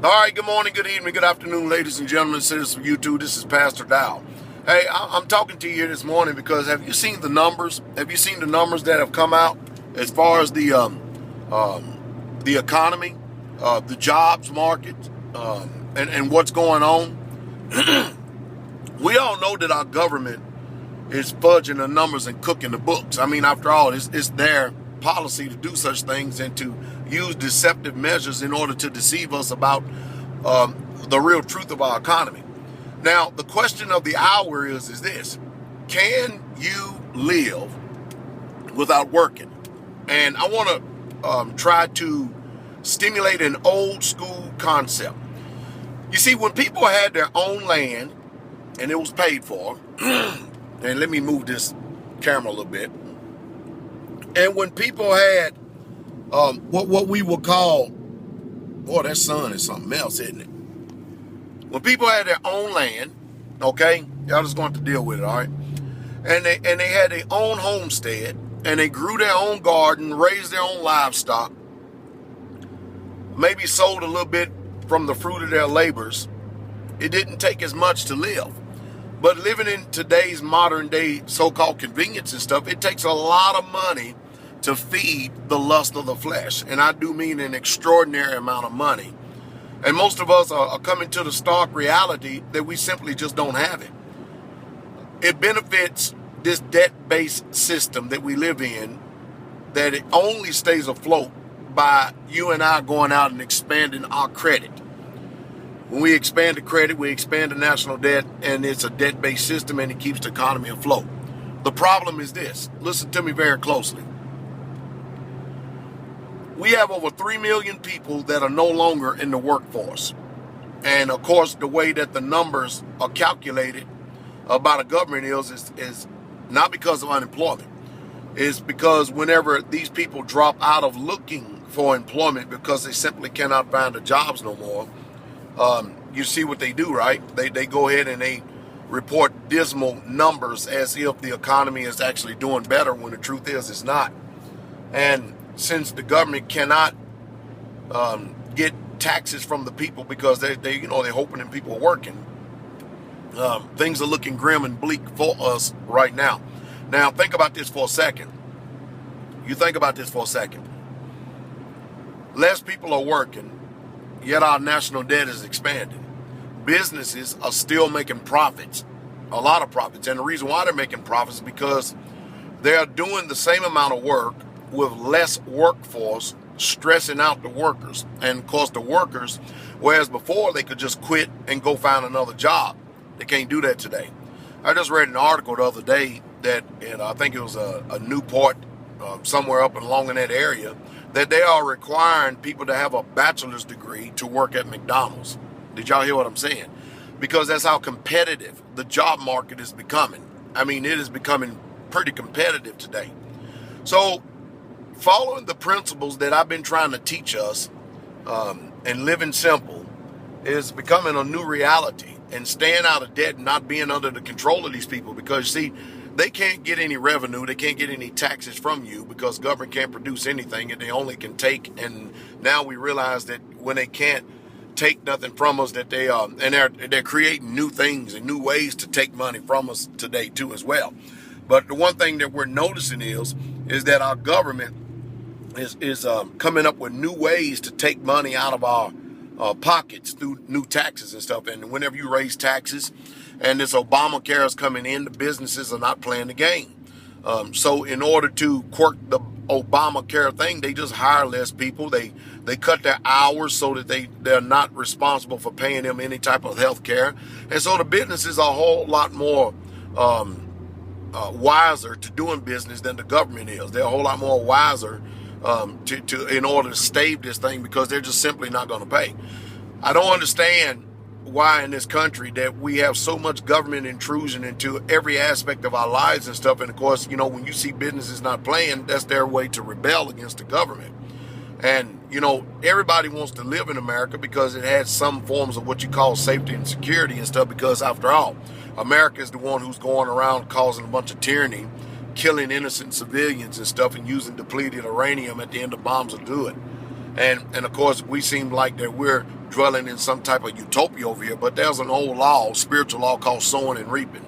All right, good morning, good evening, good afternoon, ladies and gentlemen, citizens of YouTube. This is Pastordowell. Hey, I'm talking to you here this morning because have you seen the numbers? Have you seen the numbers that have come out as far as the economy, the jobs market, and what's going on? We all know that our government is fudging the numbers and cooking the books. I mean, after all, it's their policy to do such things and to use deceptive measures in order to deceive us about the real truth of our economy. Now, the question of the hour is this: can you live without working? And I want to try to stimulate an old school concept. You see, when people had their own land and it was paid for, and let me move this camera a little bit. And when people had what we would call, boy, that sun is something else, isn't it? When people had their own land, okay, y'all just going to deal with it, all right? And they had their own homestead, and they grew their own garden, raised their own livestock, maybe sold a little bit from the fruit of their labors. It didn't take as much to live. But living in today's modern day so-called convenience and stuff, it takes a lot of money to feed the lust of the flesh. And I do mean an extraordinary amount of money. And most of us are coming to the stark reality that we simply just don't have it. It benefits this debt-based system that we live in, that it only stays afloat by you and I going out and expanding our credit. When we expand the credit, we expand the national debt, and it's a debt-based system, and it keeps the economy afloat. The problem is this. Listen to me very closely. We have over 3 million people that are no longer in the workforce. And, of course, the way that the numbers are calculated by the government is not because of unemployment. It's because whenever these people drop out of looking for employment because they simply cannot find the jobs no more, you see what they do, right? They go ahead and they report dismal numbers as if the economy is actually doing better when the truth is it's not. And since the government cannot get taxes from the people because they're hoping that people are working, things are looking grim and bleak for us right now. Now, think about this for a second. You think about this for a second. Less people are working, yet our national debt is expanding. Businesses are still making profits, a lot of profits. And the reason why they're making profits is because they're doing the same amount of work with less workforce, stressing out the workers. And of course the workers, whereas before they could just quit and go find another job, they can't do that today. I just read an article the other day that, and I think it was a Newport, somewhere up and along in that area, that they are requiring people to have a bachelor's degree to work at McDonald's. Did y'all hear what I'm saying? Because that's how competitive the job market is becoming. I mean, it is becoming pretty competitive today. So following the principles that I've been trying to teach us and living simple is becoming a new reality, and staying out of debt and not being under the control of these people, because see, they can't get any revenue, they can't get any taxes from you because government can't produce anything and they only can take. And now we realize that when they can't take nothing from us, that they're creating new things and new ways to take money from us today too as well. But the one thing that we're noticing is that our government is coming up with new ways to take money out of our pockets through new taxes and stuff. And whenever you raise taxes and this Obamacare is coming in, the businesses are not playing the game. So in order to quirk the Obamacare thing, they just hire less people. They cut their hours so that they're not responsible for paying them any type of health care. And so the businesses are a whole lot more wiser to doing business than the government is. They're a whole lot more wiser in order to stave this thing, because they're just simply not going to pay. I don't understand why in this country that we have so much government intrusion into every aspect of our lives and stuff. And of course, when you see businesses not playing, that's their way to rebel against the government. And, everybody wants to live in America because it has some forms of what you call safety and security and stuff, because after all, America is the one who's going around causing a bunch of tyranny, killing innocent civilians and stuff, and using depleted uranium at the end of bombs will do it. And of course, we seem like that we're dwelling in some type of utopia over here, but there's an old law, spiritual law, called sowing and reaping.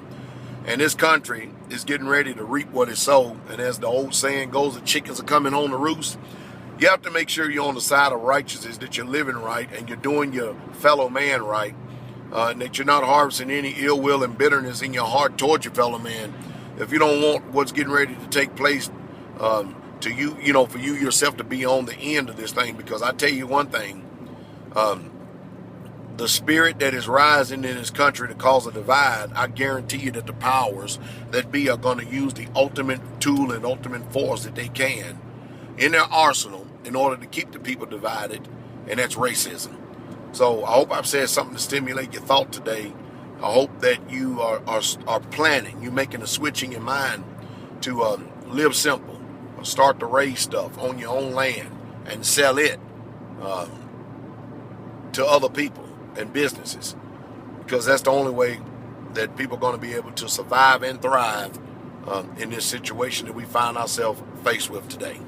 And this country is getting ready to reap what it sowed. And as the old saying goes, the chickens are coming home to roost. You have to make sure you're on the side of righteousness, that you're living right and you're doing your fellow man right, and that you're not harvesting any ill will and bitterness in your heart towards your fellow man. If you don't want what's getting ready to take place to you, for you yourself to be on the end of this thing, because I tell you one thing, the spirit that is rising in this country to cause a divide, I guarantee you that the powers that be are going to use the ultimate tool and ultimate force that they can in their arsenal in order to keep the people divided, and that's racism. So I hope I've said something to stimulate your thought today. I hope that you are planning, you're making a switch in your mind to live simple, start to raise stuff on your own land and sell it to other people and businesses, because that's the only way that people are going to be able to survive and thrive in this situation that we find ourselves faced with today.